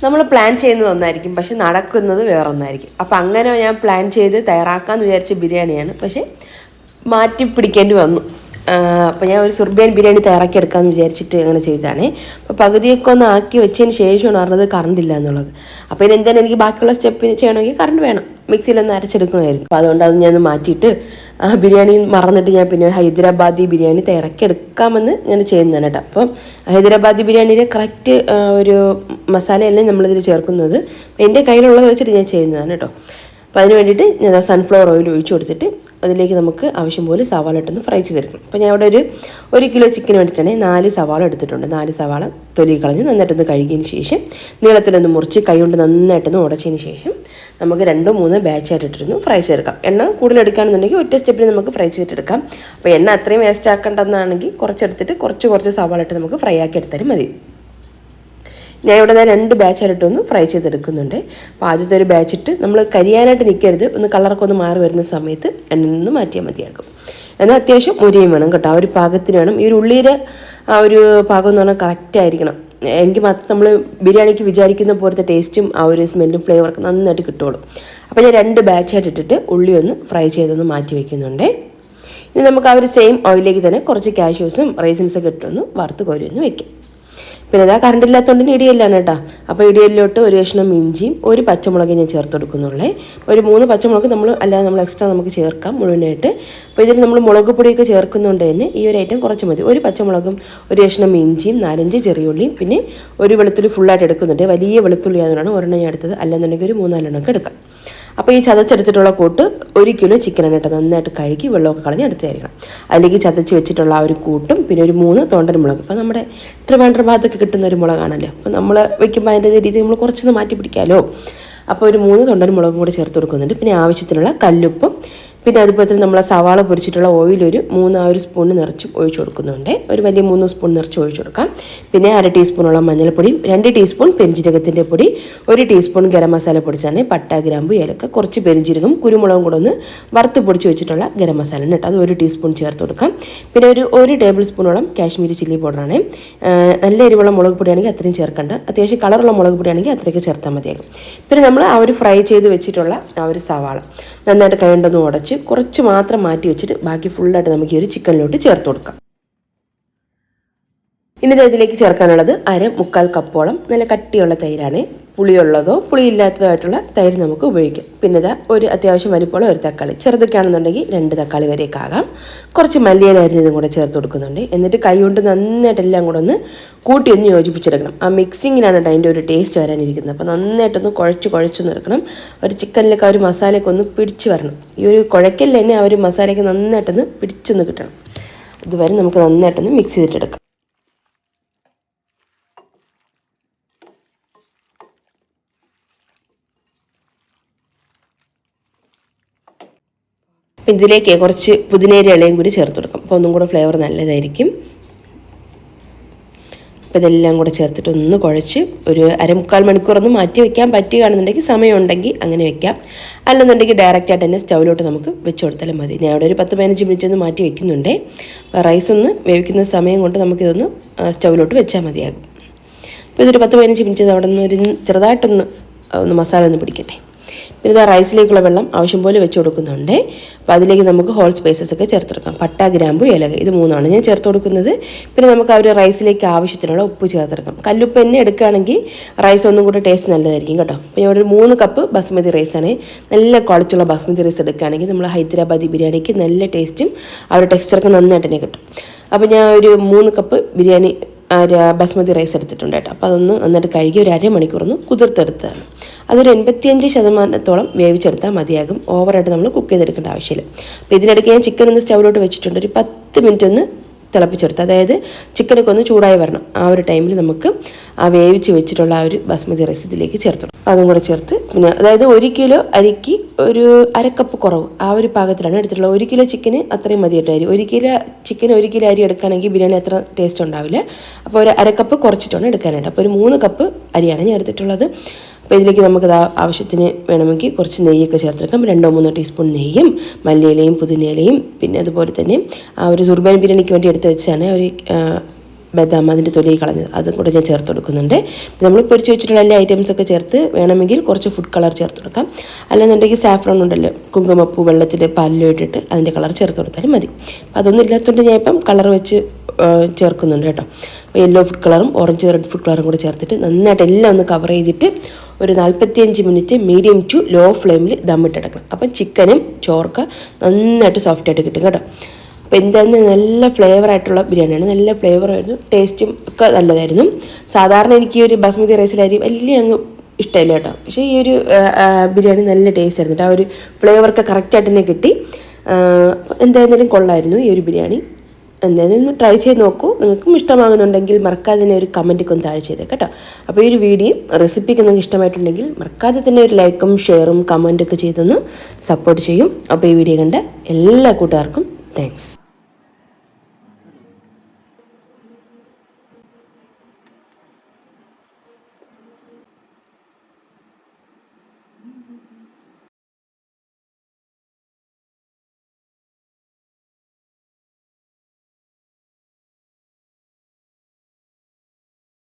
നമ്മൾ പ്ലാൻ ചെയ്യുന്നത് ഒന്നായിരിക്കും, പക്ഷെ നടക്കുന്നത് വേറൊന്നായിരിക്കും. അപ്പോൾ അങ്ങനെ ഞാൻ പ്ലാൻ ചെയ്ത് തയ്യാറാക്കാമെന്ന് വിചാരിച്ച ബിരിയാണിയാണ്, പക്ഷേ മാറ്റി പിടിക്കേണ്ടി വന്നു. അപ്പോൾ ഞാൻ ഒരു സുർബിയൻ ബിരിയാണി തയ്യാറാക്കി എടുക്കാമെന്ന് വിചാരിച്ചിട്ട് അങ്ങനെ ചെയ്തതാണ്. അപ്പോൾ പകുതിയൊക്കെ ഒന്ന് ആക്കി വെച്ചതിന് ശേഷമാണ് പറഞ്ഞത് കറണ്ട് ഇല്ല എന്നുള്ളത്. അപ്പോൾ ഇനി എന്തായാലും എനിക്ക് ബാക്കിയുള്ള സ്റ്റെപ്പിന് ചെയ്യണമെങ്കിൽ കറണ്ട് വേണം, മിക്സിയിലൊന്ന് അരച്ചെടുക്കണമായിരുന്നു. അപ്പോൾ അതുകൊണ്ട് അത് ഞാൻ മാറ്റിയിട്ട് ബിരിയാണി മറന്നിട്ട് ഞാൻ പിന്നെ ഹൈദരാബാദി ബിരിയാണി തയ്യാറാക്കി എടുക്കാമെന്ന് ഇങ്ങനെ ചെയ്യുന്നതാണ് കേട്ടോ. അപ്പോൾ ഹൈദരാബാദി ബിരിയാണിയുടെ കറക്റ്റ് ഒരു മസാലയല്ലേ നമ്മളിതിൽ ചേർക്കുന്നത്. എൻ്റെ കയ്യിലുള്ളത് വെച്ചിട്ട് ഞാൻ ചെയ്യുന്നതാണ് കേട്ടോ. അപ്പോൾ അതിന് വേണ്ടിയിട്ട് ഞാൻ സൺഫ്ലവർ ഓയിൽ ഒഴിച്ച് കൊടുത്തിട്ട് അതിലേക്ക് നമുക്ക് ആവശ്യം പോലെ സവാള ഇട്ടൊന്ന് ഫ്രൈ ചെയ്തെടുക്കണം. അപ്പോൾ ഞാൻ ഇവിടെ ഒരു കിലോ ചിക്കന് വേണ്ടിയിട്ടാണ് 4 സവാള എടുത്തിട്ടുണ്ട്. 4 സവാള തൊലി കളഞ്ഞ് നന്നായിട്ടൊന്ന് കഴുകിയതിന് ശേഷം നീളത്തിലൊന്ന് മുറിച്ച് കൈ കൊണ്ട് നന്നായിട്ടൊന്ന് ഉടച്ചതിന് ശേഷം നമുക്ക് 2-3 ബാച്ചായിട്ട് ഇട്ടിരുന്നു ഫ്രൈ ചെയ്തെടുക്കാം. എണ്ണ കൂടുതൽ എടുക്കുകയാണെന്നുണ്ടെങ്കിൽ ഒറ്റ സ്റ്റെപ്പിൽ നമുക്ക് ഫ്രൈ ചെയ്തിട്ടെടുക്കാം. അപ്പോൾ എണ്ണ അത്രയും വേസ്റ്റ് ആക്കേണ്ടതെന്നാണെങ്കിൽ കുറച്ചെടുത്തിട്ട് കുറച്ച് സവാള ഇട്ട് നമുക്ക് ഫ്രൈ ആക്കി എടുത്താലും മതി. ഞാൻ ഇവിടെ 2 ബാച്ചായിട്ടൊന്ന് ഫ്രൈ ചെയ്തെടുക്കുന്നുണ്ട്. അപ്പോൾ ആദ്യത്തെ ഒരു ബാച്ചിട്ട് നമ്മൾ കരിയാനായിട്ട് നിൽക്കരുത്, ഒന്ന് കളറൊക്കെ ഒന്ന് മാറി വരുന്ന സമയത്ത് എണ്ണയിൽ നിന്ന് മാറ്റിയാൽ മതിയാകും. എന്നാൽ അത്യാവശ്യം മുരിയും വേണം കേട്ടോ, ആ ഒരു പാകത്തിന് വേണം. ഈ ഒരു ഉള്ളിയുടെ ആ ഒരു പാകം എന്ന് പറഞ്ഞാൽ കറക്റ്റ് ആയിരിക്കണം. എനിക്ക് മാത്രം നമ്മൾ ബിരിയാണിക്ക് വിചാരിക്കുന്ന പോലത്തെ ടേസ്റ്റും ആ ഒരു സ്മെല്ലും ഫ്ലേവറൊക്കെ നന്നായിട്ട് കിട്ടുള്ളൂ. അപ്പോൾ ഞാൻ 2 ബാച്ചായിട്ട് ഇട്ടിട്ട് ഉള്ളി ഒന്ന് ഫ്രൈ ചെയ്തൊന്ന് മാറ്റി വയ്ക്കുന്നുണ്ട്. ഇനി നമുക്ക് ആ ഒരു സെയിം ഓയിലേക്ക് തന്നെ കുറച്ച് കാഷ്യൂസും റൈസിൻസൊക്കെ ഇട്ടൊന്ന് വറുത്ത് കോരി ഒന്ന് വയ്ക്കാം. പിന്നെ അതാ കറണ്ട് ഇല്ലാത്തതുകൊണ്ട് ഇടിയല്ലാണ് കേട്ടോ. അപ്പോൾ ഇടിയല്ലോട്ട് ഒരു കഷ്ണം ഇഞ്ചിയും 1 പച്ചമുളക് ഞാൻ ചേർത്ത് കൊടുക്കുന്നുള്ളേ. ഒരു 3 പച്ചമുളക് നമ്മൾ എക്സ്ട്രാ നമുക്ക് ചേർക്കാം മുഴുവനായിട്ട്. അപ്പോൾ ഇതിൽ നമ്മൾ മുളക് പൊടിയൊക്കെ ചേർക്കുന്നതുകൊണ്ട് തന്നെ ഈ ഒരു ഐറ്റം കുറച്ച് മതി. 1 പച്ചമുളകും 1 കഷ്ണം ഇഞ്ചിയും 4-5 ചെറിയുള്ളിയും പിന്നെ ഒരു വെളുത്തുള്ളി ഫുള്ളായിട്ട് എടുക്കുന്നുണ്ട്. വലിയ വെളുത്തുള്ളി ആയതുകൊണ്ടാണ് ഒരെണ്ണം ഞാൻ എടുത്തത്, അല്ലെന്നുണ്ടെങ്കിൽ ഒരു 3-4 എടുക്കാം. അപ്പോൾ ഈ ചതച്ചെടുത്തിട്ടുള്ള കൂട്ട് 1 കിലോ ചിക്കനാണ് കേട്ടോ. നന്നായിട്ട് കഴുകി വെള്ളമൊക്കെ കളഞ്ഞ് എടുത്തായിരിക്കണം. അതിലേക്ക് ചതച്ച് വെച്ചിട്ടുള്ള ആ ഒരു കൂട്ടും പിന്നെ ഒരു 3 തോണ്ടൻ മുളക്. അപ്പോൾ നമ്മുടെ ട്രിവാൻഡ്രം ഭാഗത്തൊക്കെ കിട്ടുന്ന ഒരു മുളകാണല്ലോ. അപ്പോൾ നമ്മൾ വയ്ക്കുമ്പോൾ അതിൻ്റെ രീതി നമ്മൾ കുറച്ചൊന്ന് മാറ്റി പിടിക്കാമല്ലോ. അപ്പോൾ ഒരു 3 തൊണ്ടൻ മുളകും കൂടി ചേർത്ത് കൊടുക്കുന്നുണ്ട്. പിന്നെ ആവശ്യത്തിനുള്ള കല്ലുപ്പും പിന്നെ അതുപോലെ തന്നെ നമ്മൾ സവാള പൊരിച്ചിട്ടുള്ള ഓയിൽ ഒരു 3 സ്പൂൺ നിറച്ചും ഒഴിച്ചു കൊടുക്കുന്നുണ്ട്. ഒരു വലിയ 3 സ്പൂൺ നിറച്ച് ഒഴിച്ചു കൊടുക്കാം. പിന്നെ 1/2 ടീസ്പൂണോളം മഞ്ഞൾപ്പൊടിയും 2 ടീസ്പൂൺ പെരിഞ്ജീരകത്തിൻ്റെ പൊടി, 1 ടീസ്പൂൺ ഗരം മസാല പൊടിച്ചാണ് പട്ട, ഗ്രാമ്പു, ഏലക്ക, കുറച്ച് പെരിഞ്ജീരകം, കുരുമുളകും കൂടെ ഒന്ന് വറുത്ത് പൊടിച്ച് വെച്ചിട്ടുള്ള ഗരം മസാല ഉണ്ട് കേട്ടോ. അത് 1 ടീസ്പൂൺ ചേർത്ത് കൊടുക്കാം. പിന്നെ ഒരു ടേബിൾ സ്പൂണോളം കാശ്മീരി ചില്ലി പൗഡറാണ്. നല്ല എരിവുള്ള മുളക് പൊടിയാണെങ്കിൽ അത്രയും ചേർക്കണ്ട, അത്യാവശ്യം കളറുള്ള മുളക് പൊടിയാണെങ്കിൽ അത്രയ്ക്ക് ചേർത്താൽ മതിയാകും. പിന്നെ നമ്മൾ ആ ഒരു ഫ്രൈ ചെയ്ത് വെച്ചിട്ടുള്ള ആ ഒരു സവാള നന്നായിട്ട് കൈകൊണ്ടൊന്ന് ഉടച്ച് കുറച്ച് മാത്രം മാറ്റി വെച്ചിട്ട് ബാക്കി ഫുള്ളായിട്ട് നമുക്ക് ഈ ഒരു ചിക്കനിലോട്ട് ചേർത്ത് കൊടുക്കാം. ഇനി ഇതിലേക്ക് ചേർക്കാനുള്ളത് 1/4 കപ്പോളം നല്ല കട്ടിയുള്ള തൈരാണ്. പുളിയുള്ളതോ പുളിയില്ലാത്തതോ ആയിട്ടുള്ള തൈര് നമുക്ക് ഉപയോഗിക്കാം. പിന്നെ ഒരു അത്യാവശ്യം വലിപ്പമുള്ള 1 തക്കാളി, ചെറുതൊക്കെ ആണെന്നുണ്ടെങ്കിൽ 2 തക്കാളി വരെയൊക്കെ ആകാം. കുറച്ച് മല്ലിയില അരിഞ്ഞതും കൂടെ ചേർത്ത് കൊടുക്കുന്നുണ്ട്. എന്നിട്ട് കൈ കൊണ്ട് നന്നായിട്ട് എല്ലാം കൂടെ ഒന്ന് കൂട്ടി ഒന്ന് യോജിപ്പിച്ചെടുക്കണം. ആ മിക്സിങ്ങിലാണ് അതിൻ്റെ ഒരു ടേസ്റ്റ് വരാനിരിക്കുന്നത്. അപ്പോൾ നന്നായിട്ടൊന്ന് കുഴച്ചൊന്ന് എടുക്കണം. ഒരു ചിക്കനിലേക്ക് ആ ഒരു മസാലയൊക്കെ ഒന്ന് പിടിച്ച് വരണം. ഈ ഒരു കുഴക്കലിൽ തന്നെ ആ ഒരു മസാലയൊക്കെ നന്നായിട്ടൊന്ന് പിടിച്ചൊന്ന് കിട്ടണം. അതുവരെ നമുക്ക് നന്നായിട്ടൊന്ന് മിക്സ് ചെയ്തിട്ടെടുക്കാം. ഇതിലേക്ക് കുറച്ച് പുതിനേരി ഇലയും കൂടി ചേർത്ത് കൊടുക്കാം. അപ്പോൾ ഒന്നും കൂടെ ഫ്ലേവർ നല്ലതായിരിക്കും. അപ്പോൾ ഇതെല്ലാം കൂടെ ചേർത്തിട്ട് ഒന്ന് കുഴച്ച് ഒരു 1/4 മണിക്കൂറൊന്ന് മാറ്റി വയ്ക്കാൻ പറ്റുകയാണെന്നുണ്ടെങ്കിൽ, സമയമുണ്ടെങ്കിൽ അങ്ങനെ വയ്ക്കാം. അല്ലെന്നുണ്ടെങ്കിൽ ഡയറക്റ്റായിട്ട് തന്നെ സ്റ്റൗവിലോട്ട് നമുക്ക് വെച്ച് കൊടുത്താലും മതി. ഞാൻ അവിടെ ഒരു 10-15 മിനിറ്റ് ഒന്ന് മാറ്റി വയ്ക്കുന്നുണ്ട്. റൈസ് ഒന്ന് വേവിക്കുന്ന സമയം കൊണ്ട് നമുക്കിതൊന്ന് സ്റ്റൗവിലോട്ട് വെച്ചാൽ മതിയാകും. അപ്പോൾ ഇതൊരു 10-15 മിനിറ്റ് അവിടെ നിന്ന് ഒരു ചെറുതായിട്ടൊന്ന് മസാല ഒന്ന് പിടിക്കട്ടെ. പിന്നെ ഇതാ റൈസിലേക്കുള്ള വെള്ളം ആവശ്യം പോലെ വെച്ച് കൊടുക്കുന്നുണ്ട്. അപ്പോൾ അതിലേക്ക് നമുക്ക് ഹോൾ സ്പൈസസ് ഒക്കെ ചേർത്ത് കൊടുക്കാം. പട്ട, ഗ്രാമ്പു, ഏലക്ക, ഇത് 3 ഞാൻ ചേർത്ത് കൊടുക്കുന്നത്. പിന്നെ നമുക്ക് ആ ഒരു റൈസിലേക്ക് ആവശ്യത്തിനുള്ള ഉപ്പ് ചേർത്തെടുക്കാം. കല്ലുപ്പ് തന്നെ എടുക്കുകയാണെങ്കിൽ റൈസ് ഒന്നും കൂടെ ടേസ്റ്റ് നല്ലതായിരിക്കും കേട്ടോ. അപ്പോൾ ഞാൻ ഒരു 3 കപ്പ് ബസ്മതി റൈസാണ്. നല്ല ക്വാളിറ്റിയുള്ള ബസ്മതി റൈസ് എടുക്കുകയാണെങ്കിൽ നമ്മൾ ഹൈദരാബാദി ബിരിയാണിക്ക് നല്ല ടേസ്റ്റും ആ ഒരു ടെക്സ്ചറൊക്കെ നന്നായിട്ട് തന്നെ കിട്ടും. അപ്പോൾ ഞാൻ ഒരു 3 കപ്പ് ബിരിയാണി ബസ്മതി റൈസ് എടുത്തിട്ടുണ്ട് കേട്ടോ. അപ്പോൾ അതൊന്ന് നന്നായിട്ട് കഴുകി ഒരു 1/2 മണിക്കൂറൊന്ന് കുതിർത്തെടുത്തതാണ്. അതൊരു 85% വേവിച്ചെടുത്താൽ മതിയാകും. ഓവറായിട്ട് നമ്മൾ കുക്ക് ചെയ്തെടുക്കേണ്ട ആവശ്യമില്ല. അപ്പോൾ ഇതിനിടയ്ക്ക് ഞാൻ ചിക്കൻ ഒന്ന് സ്റ്റൗവിലോട്ട് വെച്ചിട്ടുണ്ട്. ഒരു 10 മിനിറ്റ് ഒന്ന് തിളപ്പിച്ചെടുത്ത്, അതായത് ചിക്കനൊക്കെ ഒന്ന് ചൂടായി വരണം. ആ ഒരു ടൈമിൽ നമുക്ക് ആ വേവിച്ച് വെച്ചിട്ടുള്ള ആ ഒരു ബസ്മതി റൈസ് ഇതിലേക്ക് ചേർത്ത് കൊടുക്കും. അതും കൂടെ ചേർത്ത് പിന്നെ അതായത് 1 കിലോ അരിക്ക് ഒരു 1/2 കപ്പ് കുറവ് ആ ഒരു പാകത്തിലാണ് എടുത്തിട്ടുള്ളത്. 1 കിലോ ചിക്കന് അത്രയും മതി കേട്ടോ അരി. 1 കിലോ ചിക്കൻ 1 കിലോ അരി എടുക്കുകയാണെങ്കിൽ ബിരിയാണി അത്ര ടേസ്റ്റ് ഉണ്ടാവില്ല. അപ്പോൾ ഒരു 1/2 കപ്പ് കുറച്ചിട്ടാണ് എടുക്കാനായിട്ട്. അപ്പോൾ ഒരു 3 കപ്പ് അരിയാണ് ഞാൻ എടുത്തിട്ടുള്ളത്. അപ്പോൾ ഇതിലേക്ക് നമുക്കത് ആവശ്യത്തിന് വേണമെങ്കിൽ കുറച്ച് നെയ്യൊക്കെ ചേർത്തെടുക്കാം. 2-3 ടീസ്പൂൺ നെയ്യും മല്ലിയിലയും പുതിനയിലയും പിന്നെ അതുപോലെ തന്നെ ആ ഒരു സുർബാൻ ബിരിയാണിക്ക് വേണ്ടി എടുത്ത് വെച്ചാണ് ഒരു ബദാം അതിൻ്റെ തൊലി കളഞ്ഞത് അതും കൂടെ ഞാൻ ചേർത്ത് കൊടുക്കുന്നുണ്ട്. നമ്മൾ പൊരിച്ച് വെച്ചിട്ടുള്ള എല്ലാ ഐറ്റംസൊക്കെ ചേർത്ത് വേണമെങ്കിൽ കുറച്ച് ഫുഡ് കളർ ചേർത്ത് കൊടുക്കാം. അല്ലെന്നുണ്ടെങ്കിൽ സാഫ്രോൺ ഉണ്ടല്ലോ, കുങ്കുമപ്പൂ വെള്ളത്തിൽ പാലിലും ഇട്ടിട്ട് അതിൻ്റെ കളർ ചേർത്ത് കൊടുത്താലും മതി. അതൊന്നും ഇല്ലാത്തതുകൊണ്ട് ഞാൻ ഇപ്പം കളർ വെച്ച് ചേർക്കുന്നുണ്ട് കേട്ടോ. അപ്പോൾ യെല്ലോ ഫുഡ് കളറും ഓറഞ്ച് റെഡ് ഫുഡ് കളറും കൂടെ ചേർത്തിട്ട് നന്നായിട്ട് എല്ലാം ഒന്ന് കവർ ചെയ്തിട്ട് ഒരു 45 മിനിറ്റ് മീഡിയം ടു ലോ ഫ്ലെയിമിൽ ദമ്മിട്ടെടുക്കണം. അപ്പം ചിക്കനും ചോറൊക്കെ നന്നായിട്ട് സോഫ്റ്റായിട്ട് കിട്ടും കേട്ടോ. അപ്പോൾ എന്തായാലും നല്ല ഫ്ലേവറായിട്ടുള്ള ബിരിയാണിയാണ്. നല്ല ഫ്ലേവറായിരുന്നു, ടേസ്റ്റും ഒക്കെ നല്ലതായിരുന്നു. സാധാരണ എനിക്ക് ഈ ഒരു ബാസ്മതി റൈസിലരി വലിയ അങ്ങ് ഇഷ്ടമില്ല കേട്ടോ. പക്ഷേ ഈ ഒരു ബിരിയാണി നല്ല ടേസ്റ്റ് ആയിരുന്നു കേട്ടോ. ആ ഒരു ഫ്ലേവറൊക്കെ കറക്റ്റായിട്ട് തന്നെ കിട്ടി. എന്തായാലും കൊള്ളായിരുന്നു ഈ ഒരു ബിരിയാണി. എന്തായാലും ഒന്ന് ട്രൈ ചെയ്ത് നോക്കൂ. നിങ്ങൾക്കും ഇഷ്ടമാകുന്നുണ്ടെങ്കിൽ മറക്കാതെ തന്നെ ഒരു കമൻറ്റൊക്കെ ഒന്ന് താഴെ ചെയ്തേ കേട്ടോ. അപ്പോൾ ഈ ഒരു വീഡിയോ റെസിപ്പിക്ക് നിങ്ങൾക്ക് ഇഷ്ടമായിട്ടുണ്ടെങ്കിൽ മറക്കാതെ തന്നെ ഒരു ലൈക്കും ഷെയറും കമൻറ്റൊക്കെ ചെയ്തൊന്ന് സപ്പോർട്ട് ചെയ്യും. അപ്പോൾ ഈ വീഡിയോ കണ്ട എല്ലാ കൂട്ടുകാർക്കും താങ്ക്സ്.